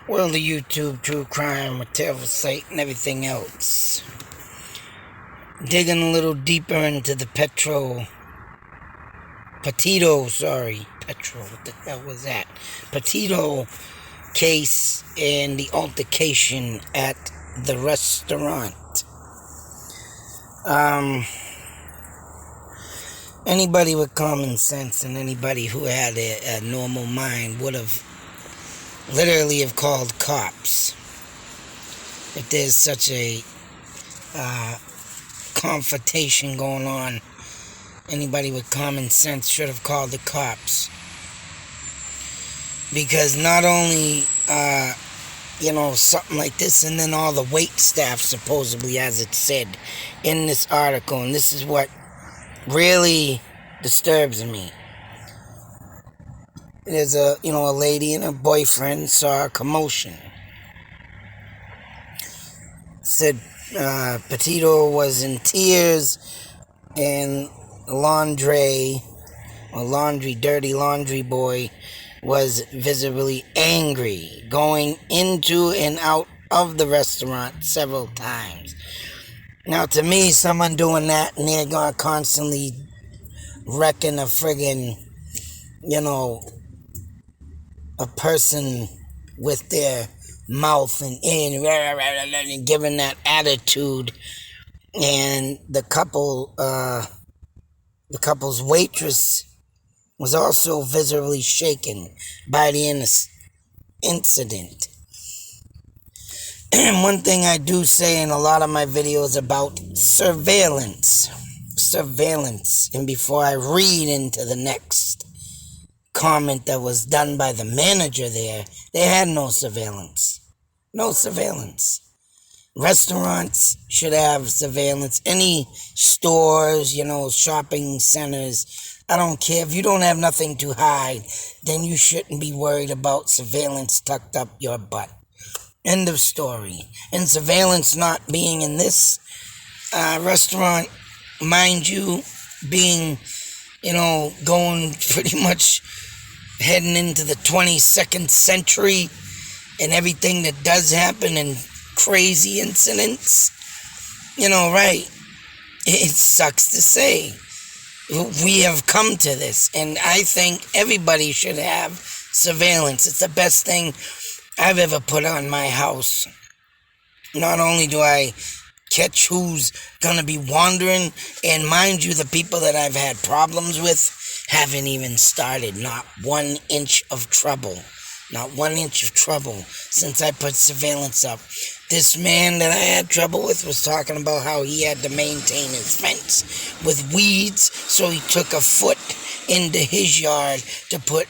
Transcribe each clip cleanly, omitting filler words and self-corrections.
World of YouTube, true crime, with terrible sight, and everything else. Digging a little deeper into the what the hell was that? Petito case and the altercation at the restaurant. Anybody with common sense and anybody who had a normal mind would have literally have called cops if there's such a confrontation going on. Anybody with common sense should have called the cops, because not only something like this, and then all the wait staff, supposedly, as it said in this article, and this is what really disturbs me. There's a lady and her boyfriend saw a commotion. Said Petito was in tears, and dirty laundry boy was visibly angry, going into and out of the restaurant several times. Now, to me, someone doing that, and they're gonna constantly wrecking a friggin', a person with their mouth and giving that attitude, and the couple's waitress was also visibly shaken by the incident. And one thing I do say in a lot of my videos about surveillance, and before I read into the next comment that was done by the manager there, they had no surveillance. No surveillance. Restaurants should have surveillance. Any stores, shopping centers, I don't care. If you don't have nothing to hide, then you shouldn't be worried about surveillance tucked up your butt. End of story. And surveillance not being in this restaurant, mind you, being, going pretty much heading into the 22nd century, and everything that does happen and crazy incidents, right? It sucks to say. We have come to this, and I think everybody should have surveillance. It's the best thing I've ever put on my house. Not only do I catch who's gonna be wandering, and mind you, the people that I've had problems with haven't even started. Not 1 inch of trouble. Not 1 inch of trouble since I put surveillance up. This man that I had trouble with was talking about how he had to maintain his fence with weeds, so he took a foot into his yard to put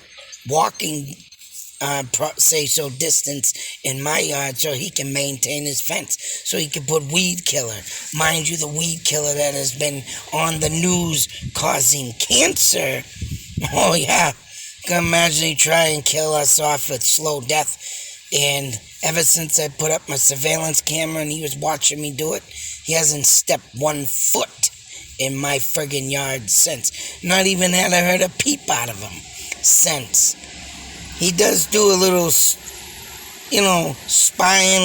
walking distance in my yard, so he can maintain his fence, so he can put weed killer. Mind you, the weed killer that has been on the news causing cancer. Oh yeah, can imagine he try and kill us off with slow death. And ever since I put up my surveillance camera and he was watching me do it, he hasn't stepped 1 foot in my friggin' yard since. Not even had I heard a peep out of him since. He does do a little, spying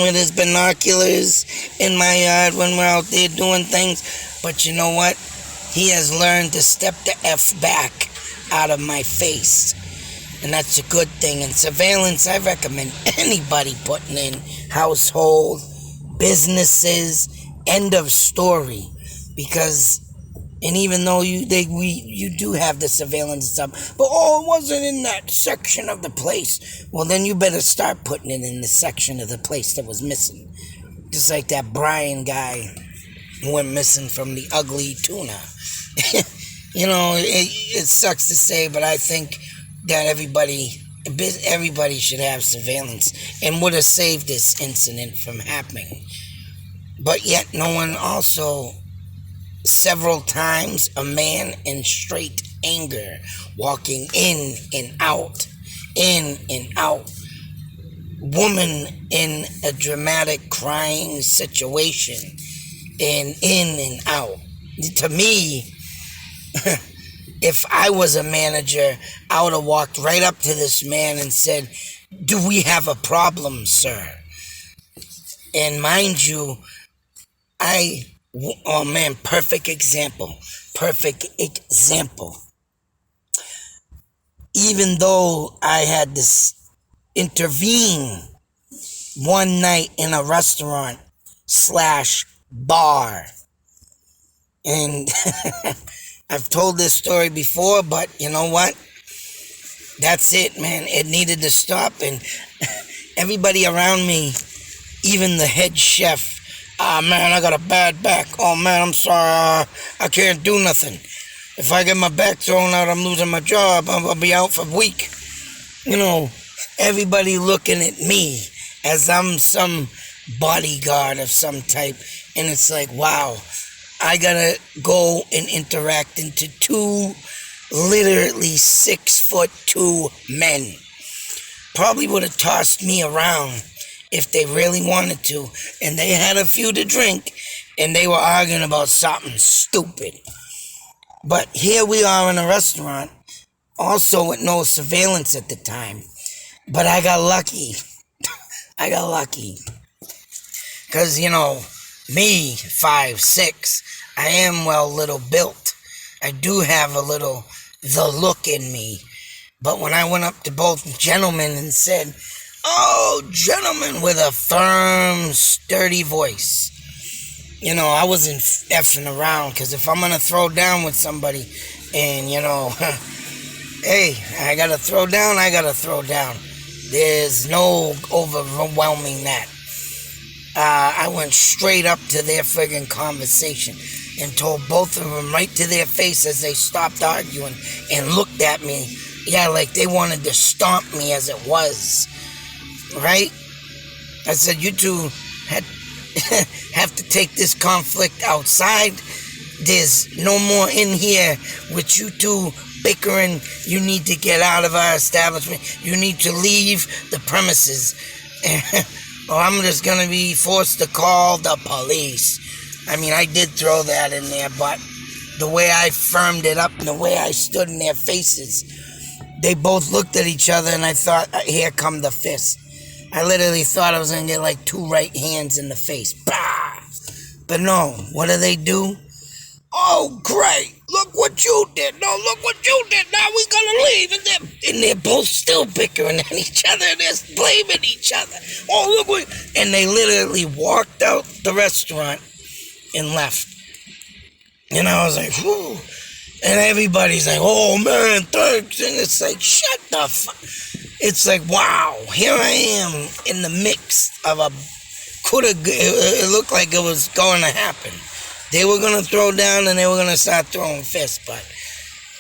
with his binoculars in my yard when we're out there doing things. But you know what? He has learned to step the F back out of my face. And that's a good thing. And surveillance, I recommend anybody putting in household, businesses, end of story. Because, and even though you do have the surveillance stuff, but it wasn't in that section of the place. Well, then you better start putting it in the section of the place that was missing. Just like that Brian guy who went missing from the ugly tuna. It sucks to say, but I think that everybody should have surveillance and would have saved this incident from happening. But yet no one also, several times, a man in straight anger, walking in and out, woman in a dramatic crying situation, and in and out. To me, if I was a manager, I would have walked right up to this man and said, do we have a problem, sir? And mind you, oh man, perfect example. Perfect example. Even though I had to intervene one night in a restaurant / bar. And I've told this story before, but you know what? That's it, man. It needed to stop. And everybody around me, even the head chef, man, I got a bad back. Oh man, I'm sorry. I can't do nothing. If I get my back thrown out, I'm losing my job. I'll be out for a week. You know, everybody looking at me as I'm some bodyguard of some type. And it's like, wow, I gotta go and interact into two literally 6'2" men. Probably would have tossed me around if they really wanted to. And they had a few to drink and they were arguing about something stupid. But here we are in a restaurant, also with no surveillance at the time. But I got lucky. I got lucky. Because, you know, me, 5'6", I am well little built. I do have a little the look in me. But when I went up to both gentlemen and said, "Oh, gentlemen," with a firm, sturdy voice, you know, I wasn't effing around, because if I'm going to throw down with somebody and, you know, hey, I got to throw down, I got to throw down. There's no overwhelming that. I went straight up to their friggin' conversation and told both of them right to their face as they stopped arguing and looked at me. Yeah, like they wanted to stomp me as it was. Right? I said, you two have to take this conflict outside. There's no more in here with you two bickering. You need to get out of our establishment. You need to leave the premises. Or I'm just going to be forced to call the police. I mean, I did throw that in there, but the way I firmed it up and the way I stood in their faces, they both looked at each other and I thought, here come the fist. I literally thought I was going to get like 2 right hands in the face. Bah! But no, what do? Oh, great. Look what you did. No, look what you did. Now we're going to leave. And they're both still bickering at each other. They're blaming each other. Oh, look what... And they literally walked out the restaurant and left. And I was like, whew. And everybody's like, oh, man, thanks. And it's like, shut the fuck. It's like, wow, here I am in the mix of it looked like it was going to happen. They were going to throw down and they were going to start throwing fists, but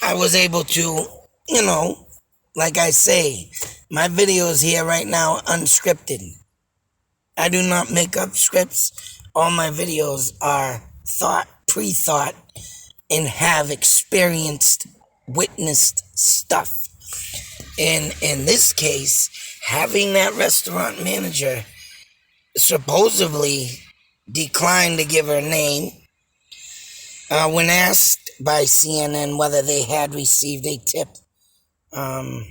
I was able to, you know, like I say, my videos here right now are unscripted. I do not make up scripts. All my videos are pre-thought, and have experienced, witnessed stuff. And in this case, having that restaurant manager supposedly declined to give her name when asked by CNN whether they had received a tip. I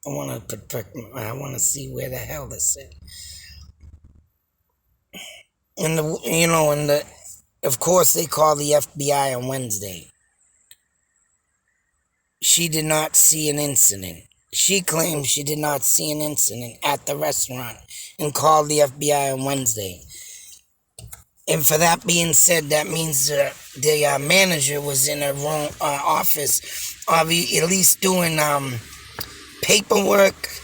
want to see where the hell this is. Of course, they called the FBI on Wednesday. She did not see an incident. She claimed she did not see an incident at the restaurant and called the FBI on Wednesday. And for that being said, that means the manager was in her own office, at least doing paperwork,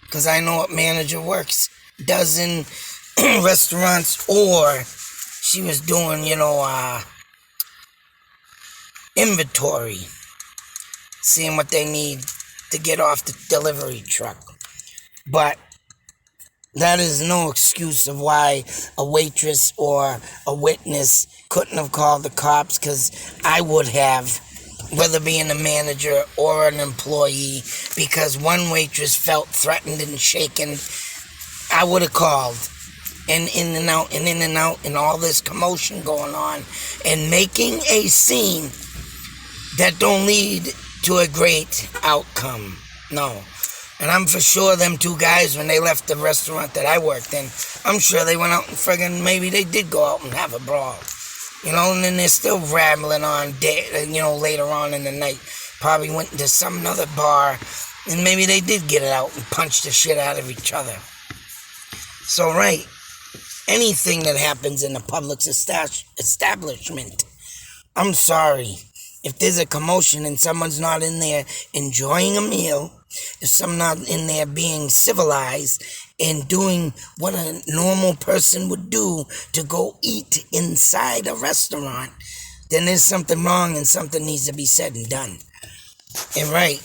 because I know what manager does in restaurants, or she was doing, inventory, seeing what they need to get off the delivery truck. But that is no excuse of why a waitress or a witness couldn't have called the cops, because I would have, whether being a manager or an employee, because one waitress felt threatened and shaken. I would have called. And in and out, and all this commotion going on, and making a scene that don't lead to a great outcome. No. And I'm for sure them two guys, when they left the restaurant that I worked in, I'm sure they went out and friggin' maybe they did go out and have a brawl. And then they're still rambling on, later on in the night. Probably went into some other bar, and maybe they did get it out and punch the shit out of each other. So, right, anything that happens in a public establishment, I'm sorry. If there's a commotion and someone's not in there enjoying a meal, if someone's not in there being civilized and doing what a normal person would do to go eat inside a restaurant, then there's something wrong and something needs to be said and done. And right,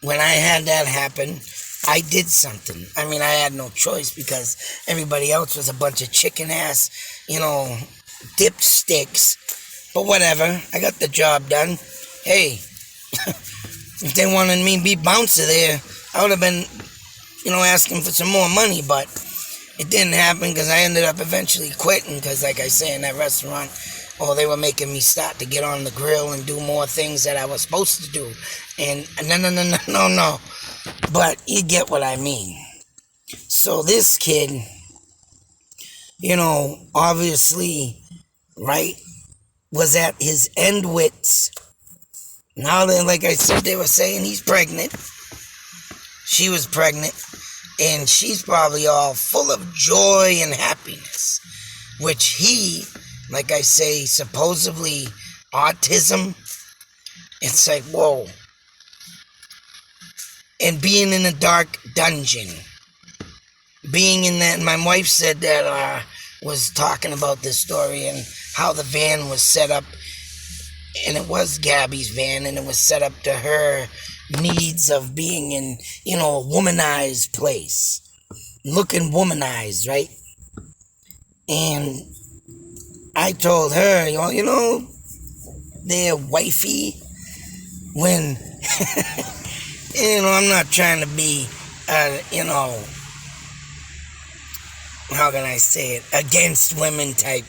when I had that happen, I did something. I mean, I had no choice because everybody else was a bunch of chicken ass, dipsticks. But whatever, I got the job done. Hey, if they wanted me to be bouncer there, I would have been, asking for some more money, but it didn't happen because I ended up eventually quitting because, like I say, in that restaurant, they were making me start to get on the grill and do more things that I was supposed to do. And no. But you get what I mean. So this kid, obviously, right, was at his end wits. Now then, like I said, they were saying he's pregnant. She was pregnant. And she's probably all full of joy and happiness. Which he, like I say, supposedly autism. It's like, whoa. And being in a dark dungeon. Being in that, my wife said that, was talking about this story and how the van was set up, and it was Gabby's van, and it was set up to her needs of being in, a womanized place. Looking womanized, right? And I told her, they're wifey when, I'm not trying to be, how can I say it, against women type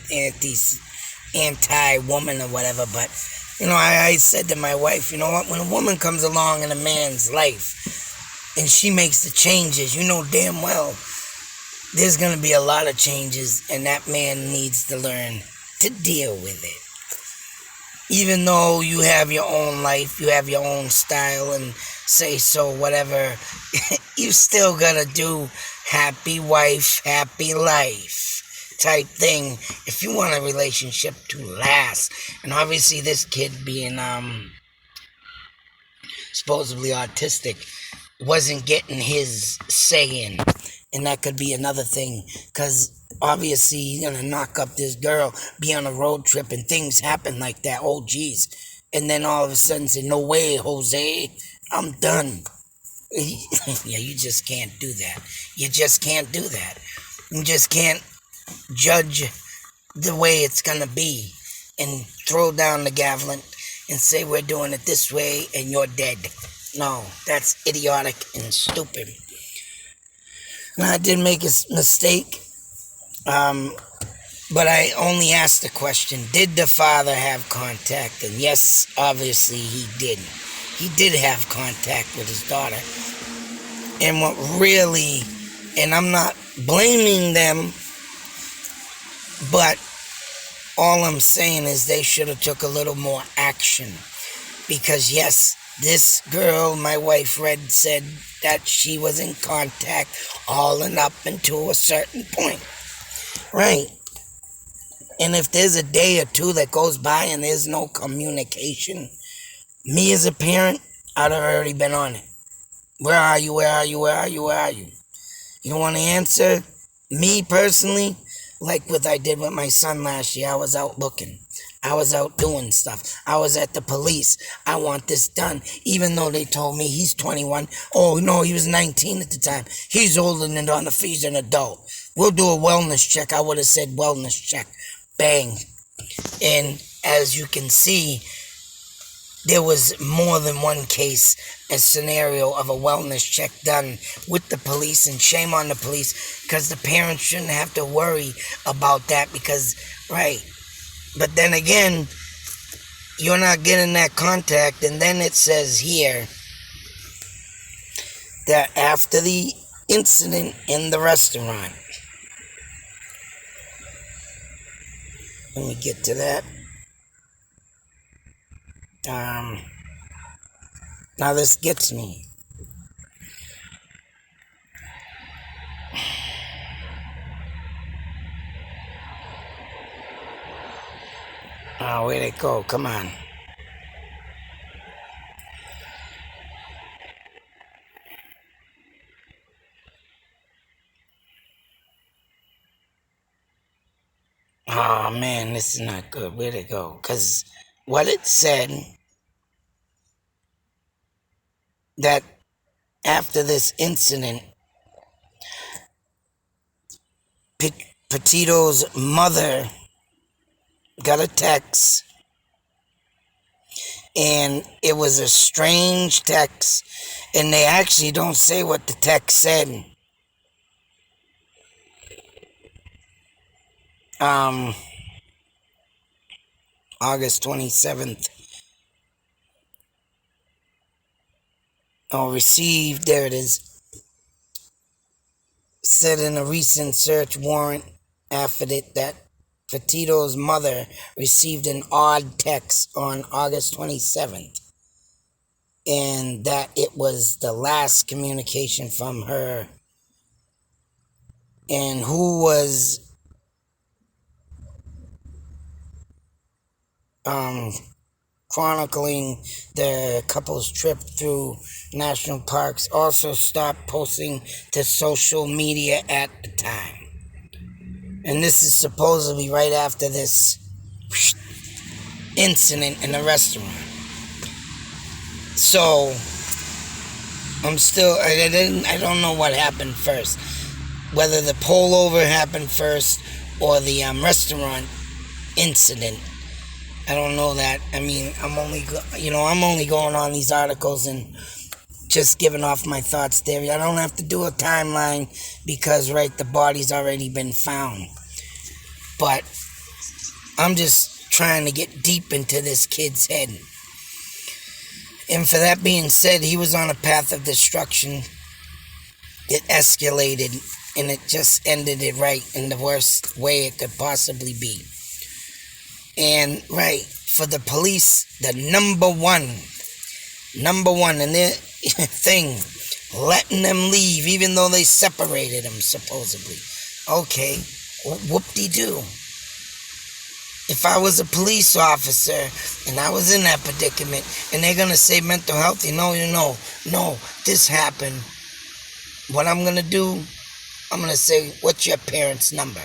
anti-woman or whatever, but, I said to my wife, you know what, when a woman comes along in a man's life and she makes the changes, damn well there's going to be a lot of changes, and that man needs to learn to deal with it. Even though you have your own life, you have your own style and say so, whatever, you still got to do happy wife, happy life type thing if you want a relationship to last. And obviously this kid being supposedly autistic wasn't getting his say in, and that could be another thing, because obviously he's gonna knock up this girl, be on a road trip, and things happen like that. Oh geez. And then all of a sudden say, no way, Jose, I'm done. Yeah, you just can't do that. You just can't do that. You just can't judge the way it's gonna be and throw down the gavel and say we're doing it this way and you're dead. No, that's idiotic and stupid. Now, I did make a mistake, but I only asked the question, did the father have contact? And yes, obviously he did. He did have contact with his daughter. And what really, and I'm not blaming them, but all I'm saying is they should have took a little more action. Because yes, this girl, my wife Red, said that she was in contact all and up until a certain point. Right. And if there's a day or two that goes by and there's no communication, me as a parent, I'd have already been on it. Where are you? Where are you? Where are you? Where are you? You don't want to answer? Me personally, like what I did with my son last year, I was out looking. I was out doing stuff. I was at the police. I want this done. Even though they told me he's 21. Oh, no, he was 19 at the time. He's older than enough. He's an adult. We'll do a wellness check. I would have said wellness check. Bang. And as you can see, there was more than one case, a scenario of a wellness check done with the police, and shame on the police, because the parents shouldn't have to worry about that because, right. But then again, you're not getting that contact, and then it says here that after the incident in the restaurant, let me get to that. Now this gets me. Oh, where'd it go? Come on. Oh man, this is not good. Where'd it go? Because what it said, that after this incident, Petito's mother got a text, and it was a strange text, and they actually don't say what the text said. August 27th. Oh, received, there it is. Said in a recent search warrant affidavit that Petito's mother received an odd text on August 27th, and that it was the last communication from her, and who was chronicling the couple's trip through national parks, also stopped posting to social media at the time. And this is supposedly right after this incident in the restaurant. So I don't know what happened first, whether the pullover happened first or the restaurant incident. I don't know that. I mean, I'm only going on these articles and just giving off my thoughts there. I don't have to do a timeline because, right, the body's already been found. But I'm just trying to get deep into this kid's head. And for that being said, he was on a path of destruction. It escalated, and it just ended it right in the worst way it could possibly be. And right, for the police, the number one in their thing, letting them leave even though they separated them supposedly. Okay, whoop-de-doo. If I was a police officer and I was in that predicament and they're gonna say mental health, no, this happened. What I'm gonna do, I'm gonna say, what's your parents' number?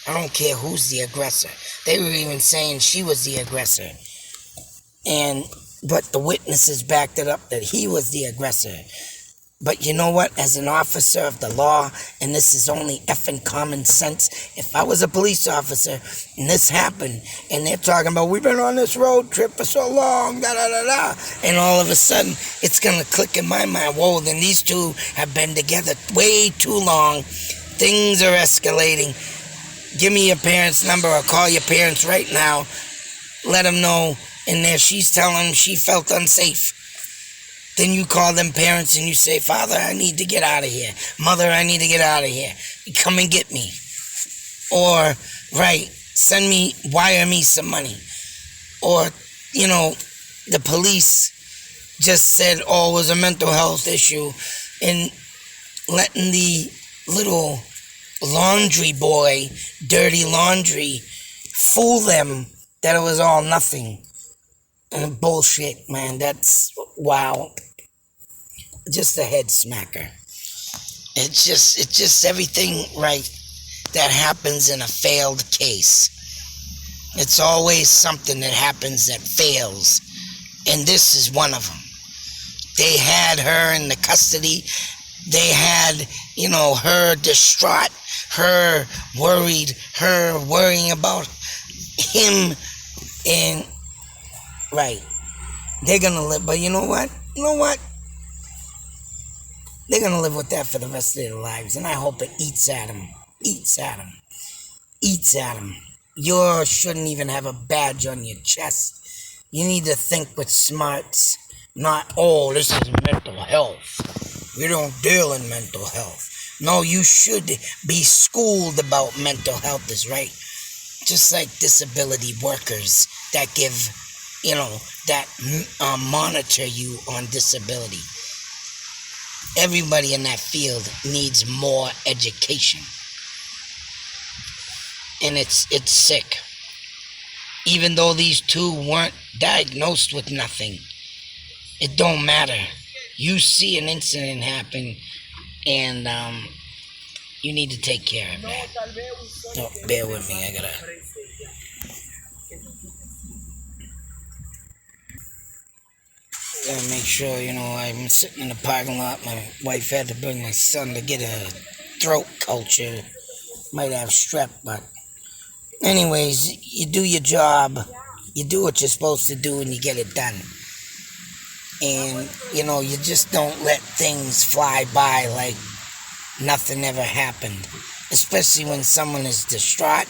I don't care who's the aggressor. They were even saying she was the aggressor. But the witnesses backed it up that he was the aggressor. But you know what? As an officer of the law, and this is only effing common sense, if I was a police officer and this happened, and they're talking about, we've been on this road trip for so long, da-da-da-da, and all of a sudden, it's going to click in my mind, whoa, then these two have been together way too long. Things are escalating. Give me your parents' number or call your parents right now. Let them know. And there she's telling them she felt unsafe. Then you call them parents and you say, Father, I need to get out of here. Mother, I need to get out of here. Come and get me. Or, right, wire me some money. Or, the police just said, oh, it was a mental health issue. And letting the little laundry boy, dirty laundry, fool them that it was all nothing. And bullshit, man. That's, wow. Just a head smacker. It's just everything right that happens in a failed case. It's always something that happens that fails. And this is one of them. They had her in the custody. They had, her distraught, her worried, her worrying about him, and right, they're gonna live. But you know what? They're gonna live with that for the rest of their lives, and I hope it eats at them. You shouldn't even have a badge on your chest. You need to think with smarts, not, oh, this is mental health. We don't deal in mental health. No, you should be schooled about mental health is right. Just like disability workers that give, that monitor you on disability. Everybody in that field needs more education. And it's sick. Even though these two weren't diagnosed with nothing, it don't matter. You see an incident happen, and you need to take care of that. No, bear with me. I gotta make sure. I'm sitting in the parking lot. My wife had to bring my son to get a throat culture. Might have strep, but anyways, you do your job. You do what you're supposed to do, and you get it done. And you just don't let things fly by like nothing ever happened, especially when someone is distraught.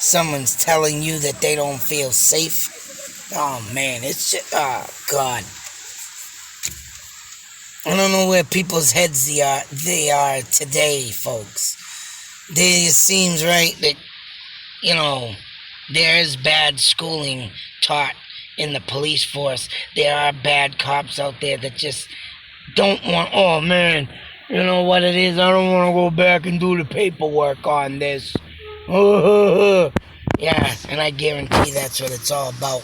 Someone's telling you that they don't feel safe. Oh man, it's just, oh God. I don't know where people's heads they are today, folks. It seems right that, there is bad schooling taught in the police force. There are bad cops out there that just don't want, oh man, you know what it is? I don't want to go back and do the paperwork on this. Yeah, and I guarantee that's what it's all about.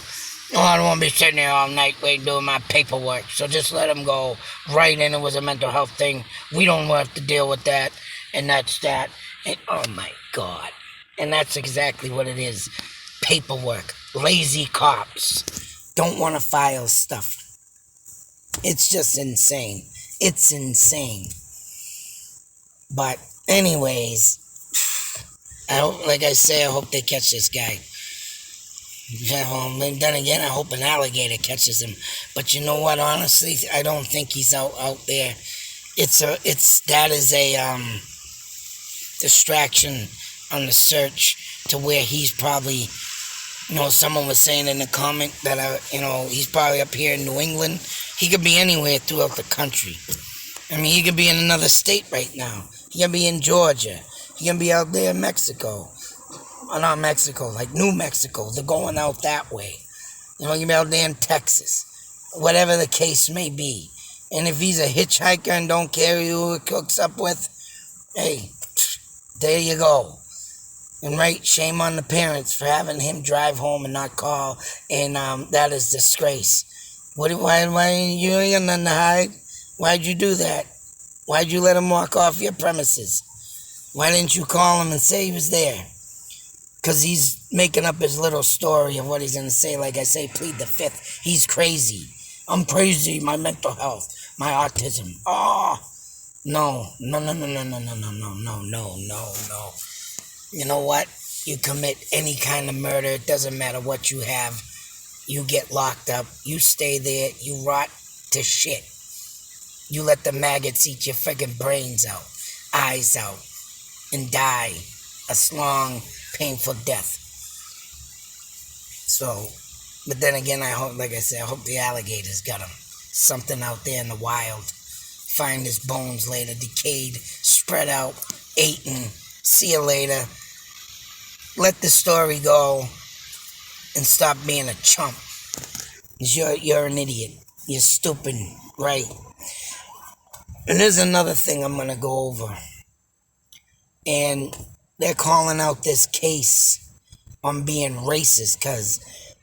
Oh, I don't want to be sitting there all night waiting doing my paperwork. So just let them go right in. It was a mental health thing. We don't have to deal with that. And that's that. And oh my God. And that's exactly what it is. Paperwork. Lazy cops. Don't want to file stuff. It's just insane. It's insane. But anyways, I hope they catch this guy. Then again, I hope an alligator catches him. But you know what? Honestly, I don't think he's out there. That is a distraction on the search to where he's probably. Someone was saying in the comment that he's probably up here in New England. He could be anywhere throughout the country. I mean, he could be in another state right now. He could be in Georgia. He can be out there in Mexico. Not Mexico, like New Mexico. They're going out that way. He can be out there in Texas. Whatever the case may be. And if he's a hitchhiker and don't care who he hooks up with, hey, there you go. And right, shame on the parents for having him drive home and not call. And that is disgrace. Why you ain't got nothing to hide? Why'd you do that? Why'd you let him walk off your premises? Why didn't you call him and say he was there? Because he's making up his little story of what he's going to say. Like I say, plead the fifth. He's crazy. I'm crazy. My mental health. My autism. Oh, no. You know what? You commit any kind of murder. It doesn't matter what you have. You get locked up. You stay there. You rot to shit. You let the maggots eat your friggin' brains out, eyes out, and die a long, painful death. So, but then again, I hope the alligators got him. Something out there in the wild. Find his bones later, decayed, spread out, eaten. See you later. Let the story go and stop being a chump. 'Cause you're an idiot. You're stupid, right? And there's another thing I'm going to go over. And they're calling out this case on being racist because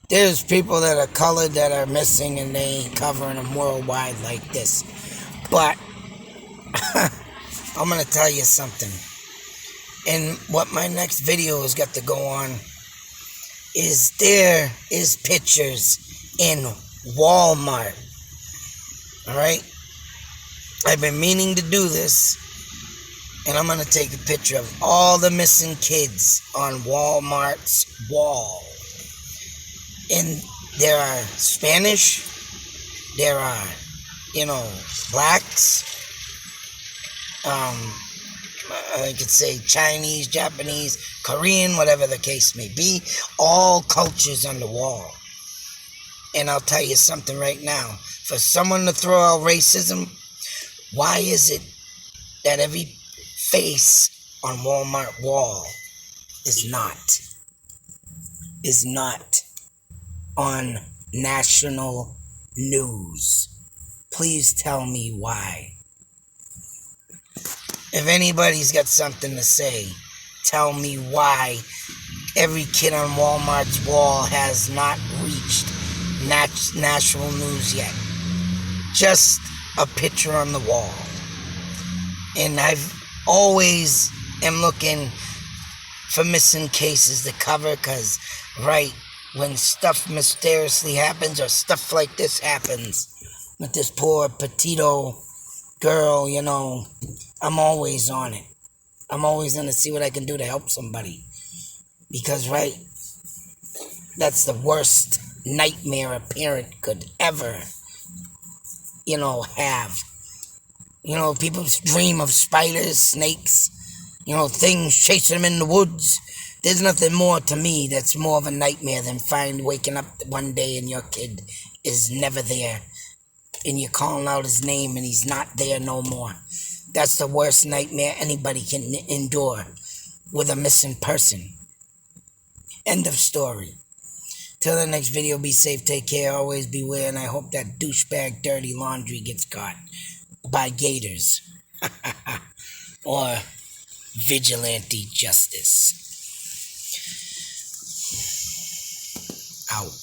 there's people that are colored that are missing and they ain't covering them worldwide like this. But I'm going to tell you something. And what my next video has got to go on is there is pictures in Walmart. Alright? I've been meaning to do this. And I'm going to take a picture of all the missing kids on Walmart's wall. And there are Spanish. There are, blacks. I could say Chinese, Japanese, Korean, whatever the case may be. All cultures on the wall. And I'll tell you something right now. For someone to throw out racism, Why is it that every face on Walmart wall is not on national news? Please tell me why. If anybody's got something to say, tell me why every kid on Walmart's wall has not reached national news yet. Just a picture on the wall. And I've always am looking for missing cases to cover, because right when stuff mysteriously happens, or stuff like this happens with this poor petito girl, I'm always on it. I'm always going to see what I can do to help somebody. Because, right, that's the worst nightmare a parent could ever, have. People dream of spiders, snakes, things chasing them in the woods. There's nothing more to me that's more of a nightmare than waking up one day and your kid is never there. And you're calling out his name and he's not there no more. That's the worst nightmare anybody can endure with a missing person. End of story. Till the next video, be safe, take care, always beware, and I hope that douchebag dirty laundry gets caught by gators. Or vigilante justice. Out.